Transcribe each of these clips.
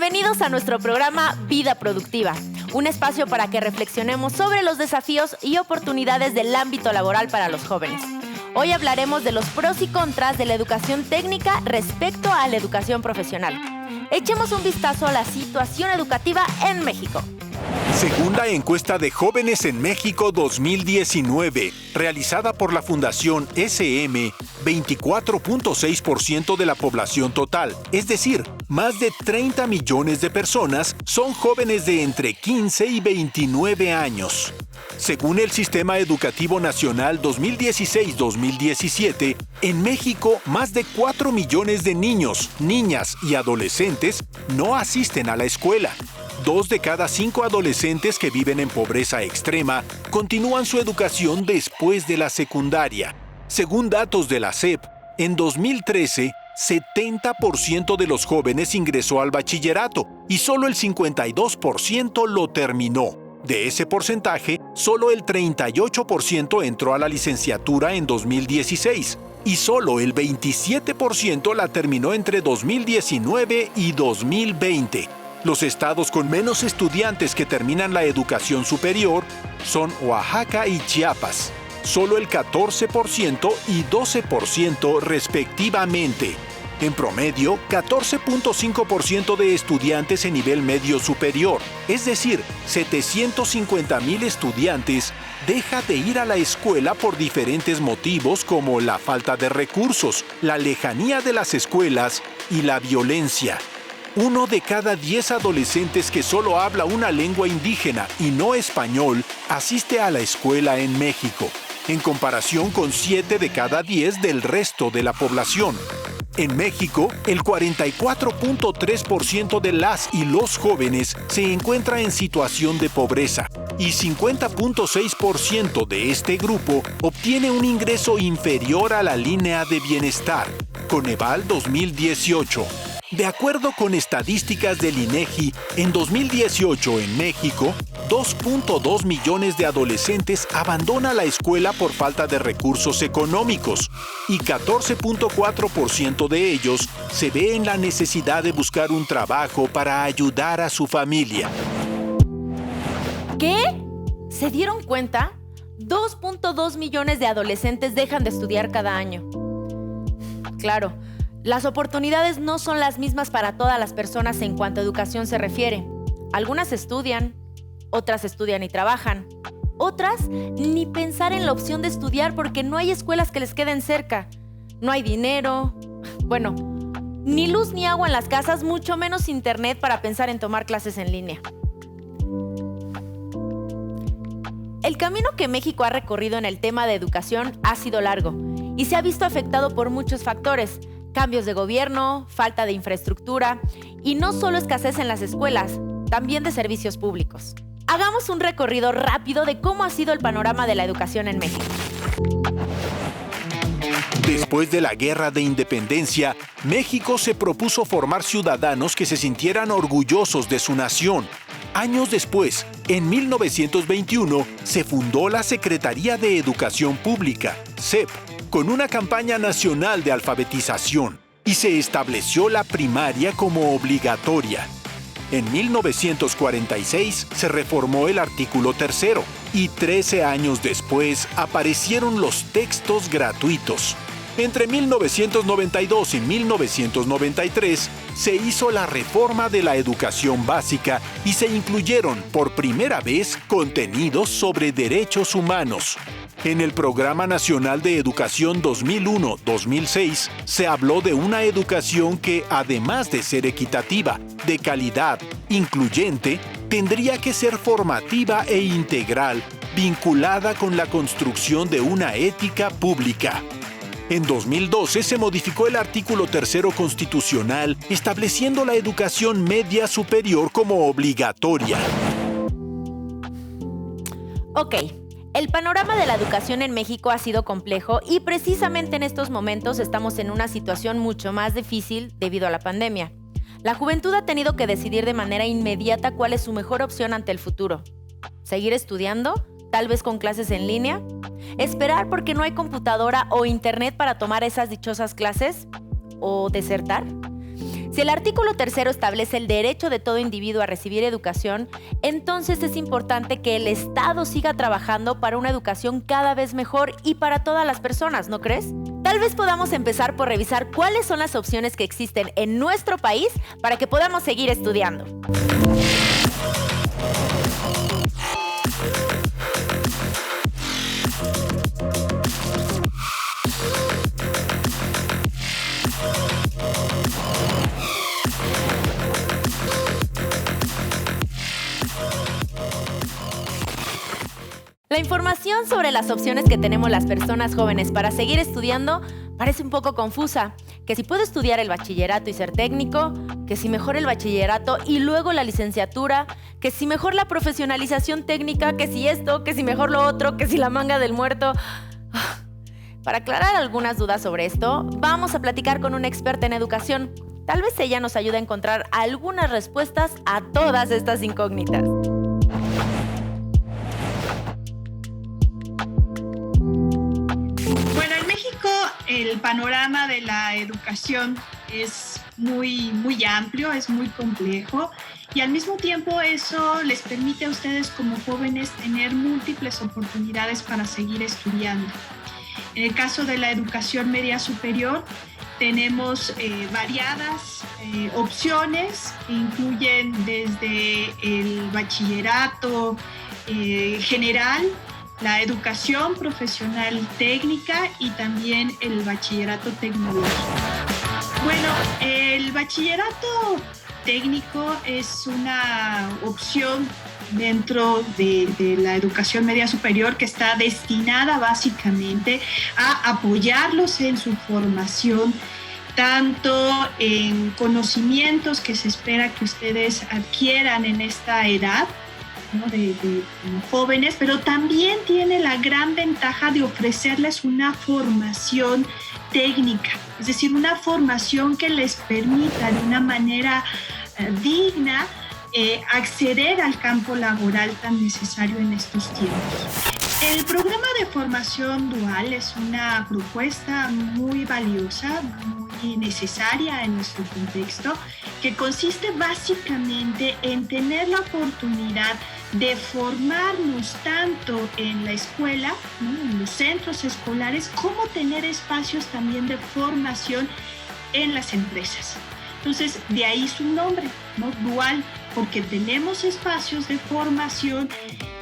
Bienvenidos a nuestro programa Vida Productiva, un espacio para que reflexionemos sobre los desafíos y oportunidades del ámbito laboral para los jóvenes. Hoy hablaremos de los pros y contras de la educación técnica respecto a la educación profesional. Echemos un vistazo a la situación educativa en México. Segunda encuesta de jóvenes en México 2019, realizada por la Fundación SM, 24.6% de la población total, es decir, más de 30 millones de personas son jóvenes de entre 15 y 29 años. Según el Sistema Educativo Nacional 2016-2017, en México más de 4 millones de niños, niñas y adolescentes no asisten a la escuela. 2 de cada 5 adolescentes que viven en pobreza extrema continúan su educación después de la secundaria. Según datos de la SEP, en 2013, 70% de los jóvenes ingresó al bachillerato y solo el 52% lo terminó. De ese porcentaje, solo el 38% entró a la licenciatura en 2016 y solo el 27% la terminó entre 2019 y 2020. Los estados con menos estudiantes que terminan la educación superior son Oaxaca y Chiapas, solo el 14% y 12% respectivamente. En promedio, 14.5% de estudiantes en nivel medio superior, es decir, 750,000 estudiantes, deja de ir a la escuela por diferentes motivos como la falta de recursos, la lejanía de las escuelas y la violencia. 1 de cada 10 adolescentes que solo habla una lengua indígena y no español asiste a la escuela en México, en comparación con 7 de cada 10 del resto de la población. En México, el 44.3% de las y los jóvenes se encuentra en situación de pobreza y 50.6% de este grupo obtiene un ingreso inferior a la línea de bienestar, Coneval 2018. De acuerdo con estadísticas del INEGI, en 2018 en México, 2.2 millones de adolescentes abandonan la escuela por falta de recursos económicos y 14.4% de ellos se ve en la necesidad de buscar un trabajo para ayudar a su familia. ¿Qué? ¿Se dieron cuenta? 2.2 millones de adolescentes dejan de estudiar cada año. Claro, las oportunidades no son las mismas para todas las personas en cuanto a educación se refiere. Algunas estudian, otras estudian y trabajan. Otras ni pensar en la opción de estudiar porque no hay escuelas que les queden cerca. No hay dinero, ni luz ni agua en las casas, mucho menos internet para pensar en tomar clases en línea. El camino que México ha recorrido en el tema de educación ha sido largo y se ha visto afectado por muchos factores. Cambios de gobierno, falta de infraestructura y no solo escasez en las escuelas, también de servicios públicos. Hagamos un recorrido rápido de cómo ha sido el panorama de la educación en México. Después de la Guerra de Independencia, México se propuso formar ciudadanos que se sintieran orgullosos de su nación. Años después, en 1921, se fundó la Secretaría de Educación Pública, SEP, con una campaña nacional de alfabetización, y se estableció la primaria como obligatoria. En 1946 se reformó el artículo 3 y 13 años después aparecieron los textos gratuitos. Entre 1992 y 1993 se hizo la reforma de la educación básica y se incluyeron por primera vez contenidos sobre derechos humanos. En el Programa Nacional de Educación 2001-2006 se habló de una educación que, además de ser equitativa, de calidad, incluyente, tendría que ser formativa e integral, vinculada con la construcción de una ética pública. En 2012 se modificó el artículo 3 constitucional, estableciendo la educación media superior como obligatoria. Ok. El panorama de la educación en México ha sido complejo y precisamente en estos momentos estamos en una situación mucho más difícil debido a la pandemia. La juventud ha tenido que decidir de manera inmediata cuál es su mejor opción ante el futuro. ¿Seguir estudiando? ¿Tal vez con clases en línea? ¿Esperar porque no hay computadora o internet para tomar esas dichosas clases? ¿O desertar? Si el artículo 3 establece el derecho de todo individuo a recibir educación, entonces es importante que el Estado siga trabajando para una educación cada vez mejor y para todas las personas, ¿no crees? Tal vez podamos empezar por revisar cuáles son las opciones que existen en nuestro país para que podamos seguir estudiando. La información sobre las opciones que tenemos las personas jóvenes para seguir estudiando parece un poco confusa. Que si puedo estudiar el bachillerato y ser técnico, que si mejor el bachillerato y luego la licenciatura, que si mejor la profesionalización técnica, que si esto, que si mejor lo otro, que si la manga del muerto. Para aclarar algunas dudas sobre esto, vamos a platicar con una experta en educación. Tal vez ella nos ayude a encontrar algunas respuestas a todas estas incógnitas. El panorama de la educación es muy amplio, es muy complejo y al mismo tiempo eso les permite a ustedes como jóvenes tener múltiples oportunidades para seguir estudiando. En el caso de la educación media superior, tenemos variadas opciones que incluyen desde el bachillerato general, la educación profesional técnica y también el bachillerato tecnológico. Bueno, el bachillerato técnico es una opción dentro de la educación media superior que está destinada básicamente a apoyarlos en su formación, tanto en conocimientos que se espera que ustedes adquieran en esta edad, ¿no? de jóvenes, pero también tiene la gran ventaja de ofrecerles una formación técnica, es decir, una formación que les permita de una manera digna acceder al campo laboral tan necesario en estos tiempos. El programa de formación dual es una propuesta muy valiosa, muy necesaria en nuestro contexto, que consiste básicamente en tener la oportunidad de formarnos tanto en la escuela, ¿no? En los centros escolares, como tener espacios también de formación en las empresas. Entonces, de ahí su nombre, ¿no? Dual, porque tenemos espacios de formación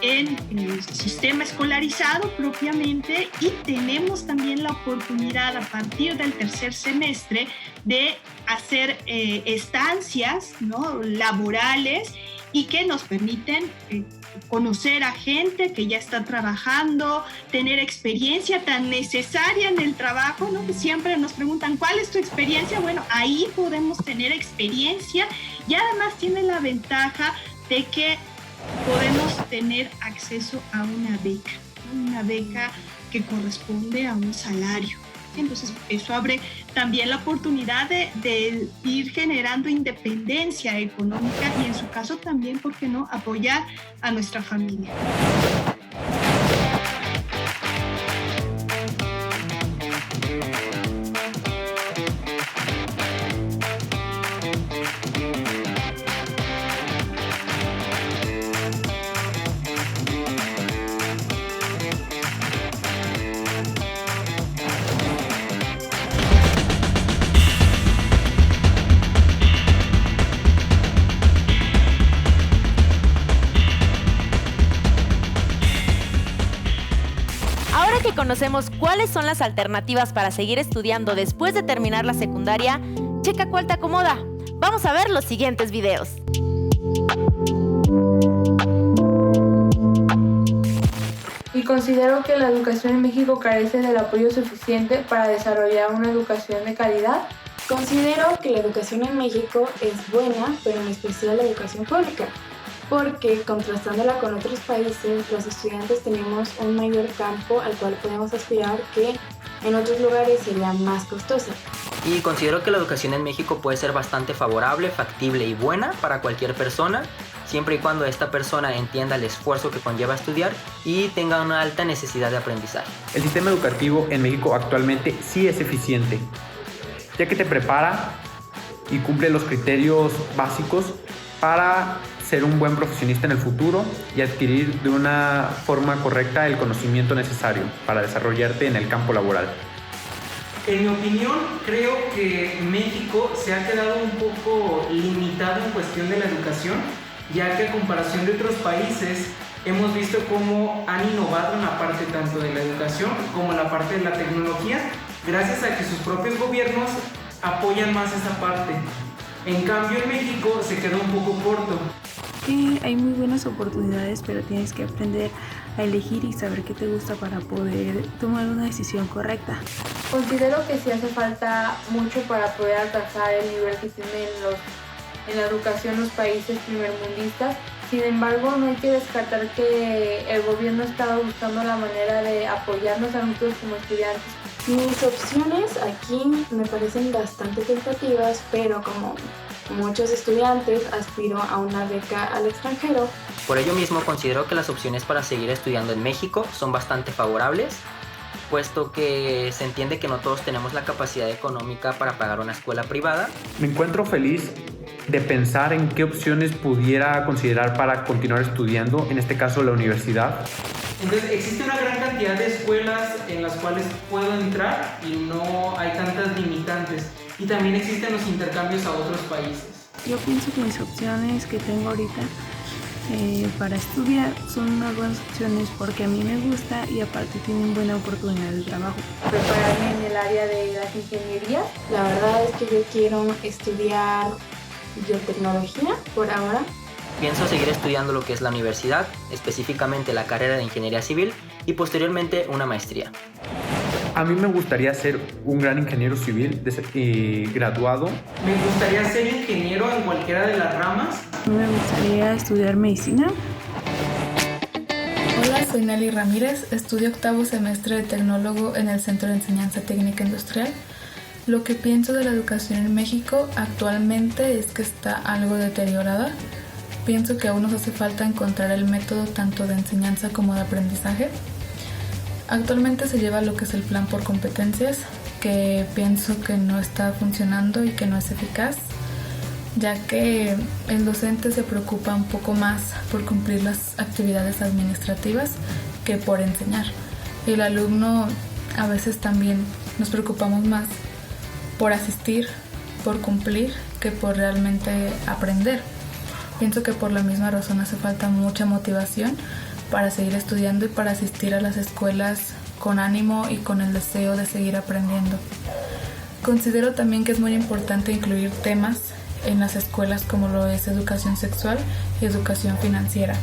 en el sistema escolarizado propiamente y tenemos también la oportunidad a partir del tercer semestre de hacer estancias, ¿no? laborales y que nos permiten conocer a gente que ya está trabajando, tener experiencia tan necesaria en el trabajo, ¿no? Que siempre nos preguntan, ¿cuál es tu experiencia? Bueno, ahí podemos tener experiencia y además tiene la ventaja de que podemos tener acceso a una beca que corresponde a un salario. Entonces, eso abre también la oportunidad de ir generando independencia económica y en su caso también, ¿por qué no?, apoyar a nuestra familia. Ahora que conocemos cuáles son las alternativas para seguir estudiando después de terminar la secundaria, checa cuál te acomoda. Vamos a ver los siguientes videos. Y considero que la educación en México carece del apoyo suficiente para desarrollar una educación de calidad. Considero que la educación en México es buena, pero en especial la educación pública, porque contrastándola con otros países, los estudiantes tenemos un mayor campo al cual podemos aspirar que en otros lugares sería más costosa. Y considero que la educación en México puede ser bastante favorable, factible y buena para cualquier persona, siempre y cuando esta persona entienda el esfuerzo que conlleva estudiar y tenga una alta necesidad de aprendizaje. El sistema educativo en México actualmente sí es eficiente, ya que te prepara y cumple los criterios básicos para ser un buen profesionista en el futuro y adquirir de una forma correcta el conocimiento necesario para desarrollarte en el campo laboral. En mi opinión, creo que México se ha quedado un poco limitado en cuestión de la educación, ya que a comparación de otros países hemos visto cómo han innovado en la parte tanto de la educación como en la parte de la tecnología, gracias a que sus propios gobiernos apoyan más esa parte. En cambio, en México se quedó un poco corto. Hay muy buenas oportunidades, pero tienes que aprender a elegir y saber qué te gusta para poder tomar una decisión correcta. Considero que sí hace falta mucho para poder alcanzar el nivel que tienen en la educación los países primermundistas. Sin embargo, no hay que descartar que el gobierno ha estado buscando la manera de apoyarnos a nosotros como estudiantes. Mis opciones aquí me parecen bastante tentativas, pero como muchos estudiantes aspiro a una beca al extranjero. Por ello mismo considero que las opciones para seguir estudiando en México son bastante favorables, puesto que se entiende que no todos tenemos la capacidad económica para pagar una escuela privada. Me encuentro feliz de pensar en qué opciones pudiera considerar para continuar estudiando, en este caso la universidad. Entonces existe una gran cantidad de escuelas en las cuales puedo entrar y no hay tantas limitantes. Y también existen los intercambios a otros países. Yo pienso que mis opciones que tengo ahorita para estudiar son unas buenas opciones porque a mí me gusta y aparte tienen buena oportunidad de trabajo. Prepararme en el área de las ingenierías. La verdad es que yo quiero estudiar biotecnología por ahora. Pienso seguir estudiando lo que es la universidad, específicamente la carrera de Ingeniería Civil y posteriormente una maestría. A mí me gustaría ser un gran ingeniero civil graduado. Me gustaría ser ingeniero en cualquiera de las ramas. Me gustaría estudiar medicina. Hola, soy Nelly Ramírez, estudio 8º semestre de tecnólogo en el Centro de Enseñanza Técnica Industrial. Lo que pienso de la educación en México actualmente es que está algo deteriorada. Pienso que aún nos hace falta encontrar el método tanto de enseñanza como de aprendizaje. Actualmente se lleva lo que es el plan por competencias, que pienso que no está funcionando y que no es eficaz, ya que el docente se preocupa un poco más por cumplir las actividades administrativas que por enseñar. El alumno a veces también nos preocupamos más por asistir, por cumplir, que por realmente aprender. Pienso que por la misma razón hace falta mucha motivación para seguir estudiando y para asistir a las escuelas con ánimo y con el deseo de seguir aprendiendo. Considero también que es muy importante incluir temas en las escuelas como lo es educación sexual y educación financiera.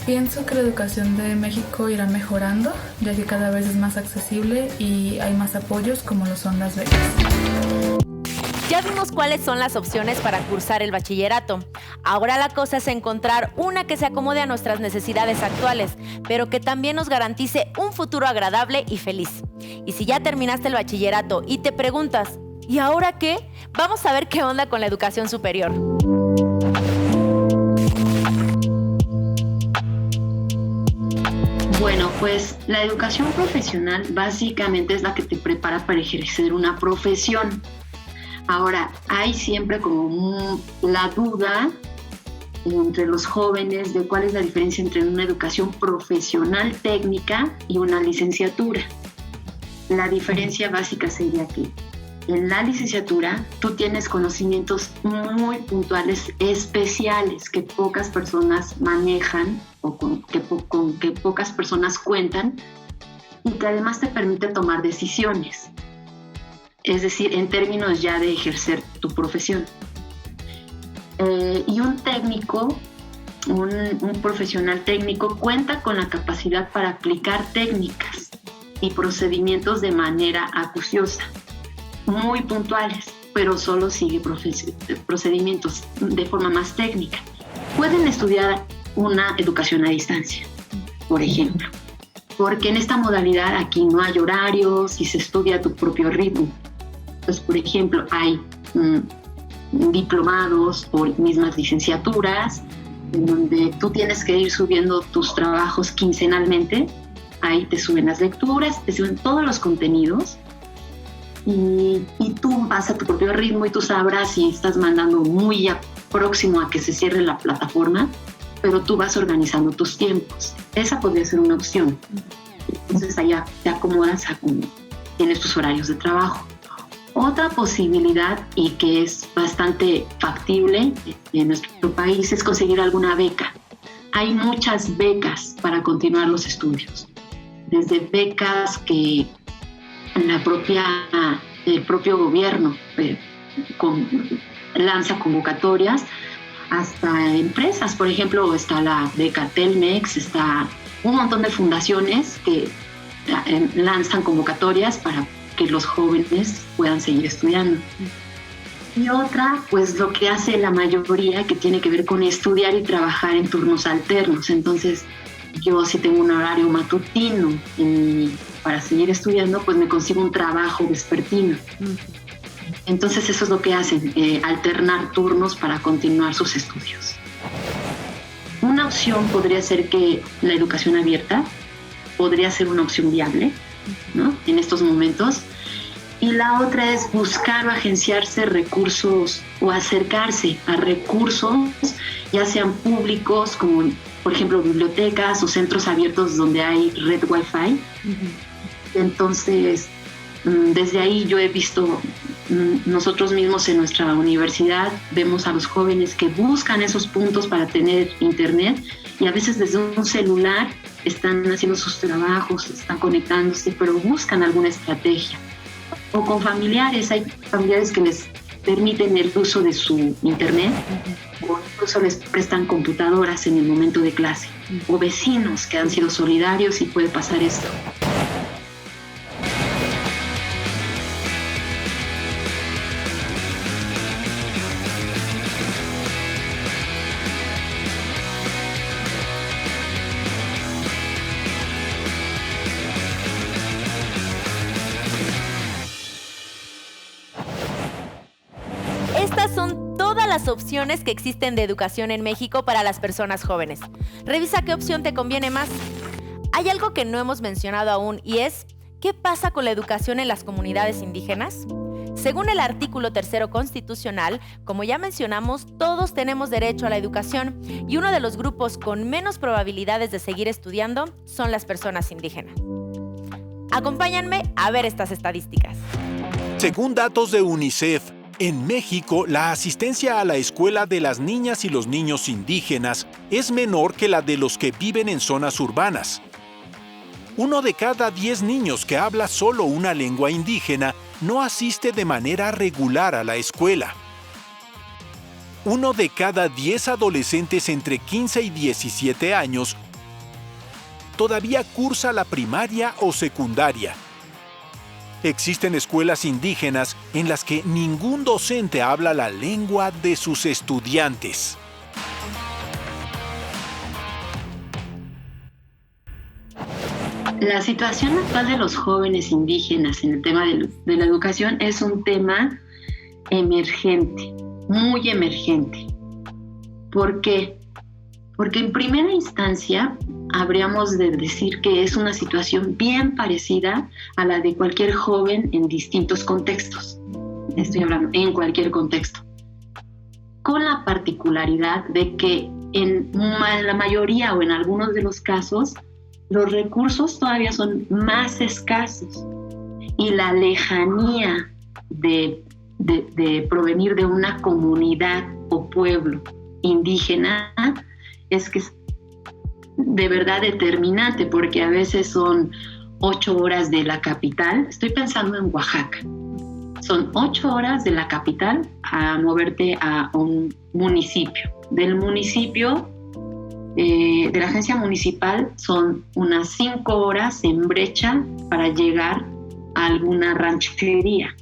Pienso que la educación de México irá mejorando, ya que cada vez es más accesible y hay más apoyos como lo son las becas. Ya vimos cuáles son las opciones para cursar el bachillerato. Ahora la cosa es encontrar una que se acomode a nuestras necesidades actuales, pero que también nos garantice un futuro agradable y feliz. Y si ya terminaste el bachillerato y te preguntas, ¿y ahora qué? Vamos a ver qué onda con la educación superior. Bueno, pues la educación profesional básicamente es la que te prepara para ejercer una profesión. Ahora, hay siempre como la duda entre los jóvenes de cuál es la diferencia entre una educación profesional técnica y una licenciatura. La diferencia básica sería que en la licenciatura tú tienes conocimientos muy puntuales, especiales, que pocas personas manejan o con que pocas personas cuentan y que además te permite tomar decisiones. Es decir, en términos ya de ejercer tu profesión. Y un técnico, un profesional técnico, cuenta con la capacidad para aplicar técnicas y procedimientos de manera acuciosa, muy puntuales, pero solo sigue procedimientos de forma más técnica. Pueden estudiar una educación a distancia, por ejemplo, porque en esta modalidad aquí no hay horarios y se estudia a tu propio ritmo. Pues, por ejemplo, hay diplomados o mismas licenciaturas en donde tú tienes que ir subiendo tus trabajos quincenalmente. Ahí te suben las lecturas, te suben todos los contenidos y tú vas a tu propio ritmo y tú sabrás si estás mandando muy próximo a que se cierre la plataforma, pero tú vas organizando tus tiempos. Esa podría ser una opción. Entonces allá te acomodas a cómo tienes tus horarios de trabajo. Otra posibilidad, y que es bastante factible en nuestro país, es conseguir alguna beca. Hay muchas becas para continuar los estudios. Desde becas que el propio gobierno lanza convocatorias, hasta empresas. Por ejemplo, está la beca Telmex, está un montón de fundaciones que lanzan convocatorias para que los jóvenes puedan seguir estudiando. Y otra, pues lo que hace la mayoría, que tiene que ver con estudiar y trabajar en turnos alternos. Entonces, yo si tengo un horario matutino para seguir estudiando, pues me consigo un trabajo vespertino. Entonces eso es lo que hacen, alternar turnos para continuar sus estudios. Una opción podría ser que la educación abierta podría ser una opción viable, ¿no?, en estos momentos. Y la otra es buscar o agenciarse recursos o acercarse a recursos, ya sean públicos, como por ejemplo bibliotecas o centros abiertos donde hay red Wi-Fi. Entonces, desde ahí yo he visto, nosotros mismos en nuestra universidad vemos a los jóvenes que buscan esos puntos para tener internet, y a veces desde un celular están haciendo sus trabajos, están conectándose, pero buscan alguna estrategia. O con familiares, hay familiares que les permiten el uso de su internet, o incluso les prestan computadoras en el momento de clase, o vecinos que han sido solidarios y puede pasar esto. Estas son todas las opciones que existen de educación en México para las personas jóvenes. Revisa qué opción te conviene más. Hay algo que no hemos mencionado aún, y es ¿qué pasa con la educación en las comunidades indígenas? Según el artículo 3 constitucional, como ya mencionamos, todos tenemos derecho a la educación, y uno de los grupos con menos probabilidades de seguir estudiando son las personas indígenas. Acompáñenme a ver estas estadísticas. Según datos de UNICEF, en México, la asistencia a la escuela de las niñas y los niños indígenas es menor que la de los que viven en zonas urbanas. 1 de cada 10 niños que habla solo una lengua indígena no asiste de manera regular a la escuela. 1 de cada 10 adolescentes entre 15 y 17 años todavía cursa la primaria o secundaria. Existen escuelas indígenas en las que ningún docente habla la lengua de sus estudiantes. La situación actual de los jóvenes indígenas en el tema de la educación es un tema emergente, muy emergente. ¿Por qué? Porque en primera instancia habríamos de decir que es una situación bien parecida a la de cualquier joven en distintos contextos. Estoy hablando en cualquier contexto. Con la particularidad de que en la mayoría o en algunos de los casos, los recursos todavía son más escasos, y la lejanía de provenir de una comunidad o pueblo indígena es que es de verdad determinante, porque a veces son 8 horas de la capital. Estoy pensando en Oaxaca. Son 8 horas de la capital a moverte a un municipio. Del municipio, de la agencia municipal, son unas 5 horas en brecha para llegar a alguna ranchería.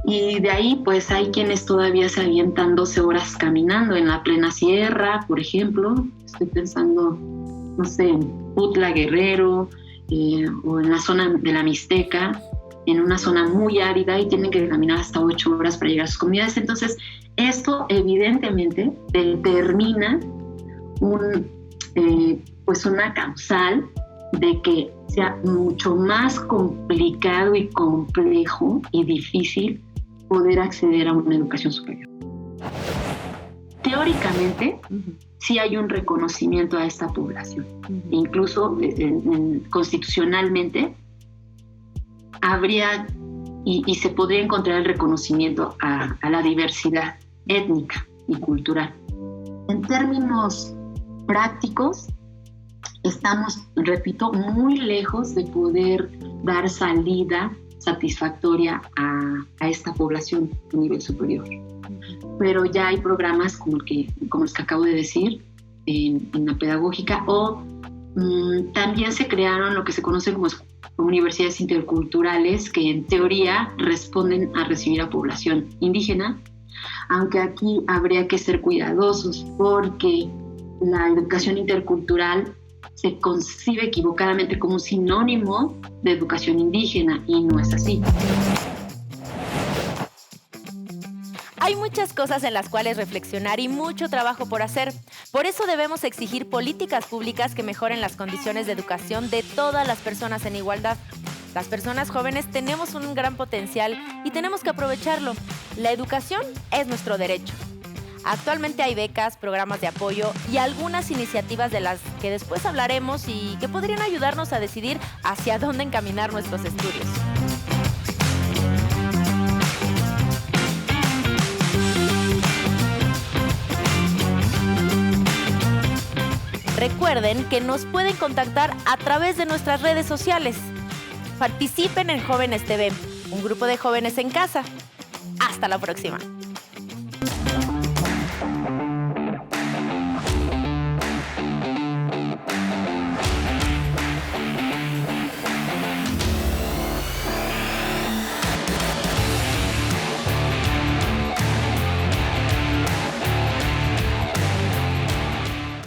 Y de ahí, pues, hay quienes todavía se avientan 12 horas caminando en la plena sierra, por ejemplo. Estoy pensando, no sé, en Putla, Guerrero, o en la zona de la Mixteca, en una zona muy árida, y tienen que caminar hasta 8 horas para llegar a sus comunidades. Entonces, esto evidentemente determina una causal de que sea mucho más complicado y complejo y difícil poder acceder a una educación superior. Teóricamente, sí hay un reconocimiento a esta población. Incluso constitucionalmente habría y se podría encontrar el reconocimiento a la diversidad étnica y cultural. En términos prácticos, estamos, repito, muy lejos de poder dar salida satisfactoria a esta población a nivel superior. Pero ya hay programas como los que acabo de decir en la pedagógica, o también se crearon lo que se conoce como universidades interculturales, que en teoría responden a recibir a población indígena, aunque aquí habría que ser cuidadosos porque la educación intercultural se concibe equivocadamente como un sinónimo de educación indígena y no es así. Hay muchas cosas en las cuales reflexionar y mucho trabajo por hacer. Por eso debemos exigir políticas públicas que mejoren las condiciones de educación de todas las personas en igualdad. Las personas jóvenes tenemos un gran potencial y tenemos que aprovecharlo. La educación es nuestro derecho. Actualmente hay becas, programas de apoyo y algunas iniciativas de las que después hablaremos y que podrían ayudarnos a decidir hacia dónde encaminar nuestros estudios. Recuerden que nos pueden contactar a través de nuestras redes sociales. Participen en Jóvenes TV, un grupo de jóvenes en casa. Hasta la próxima.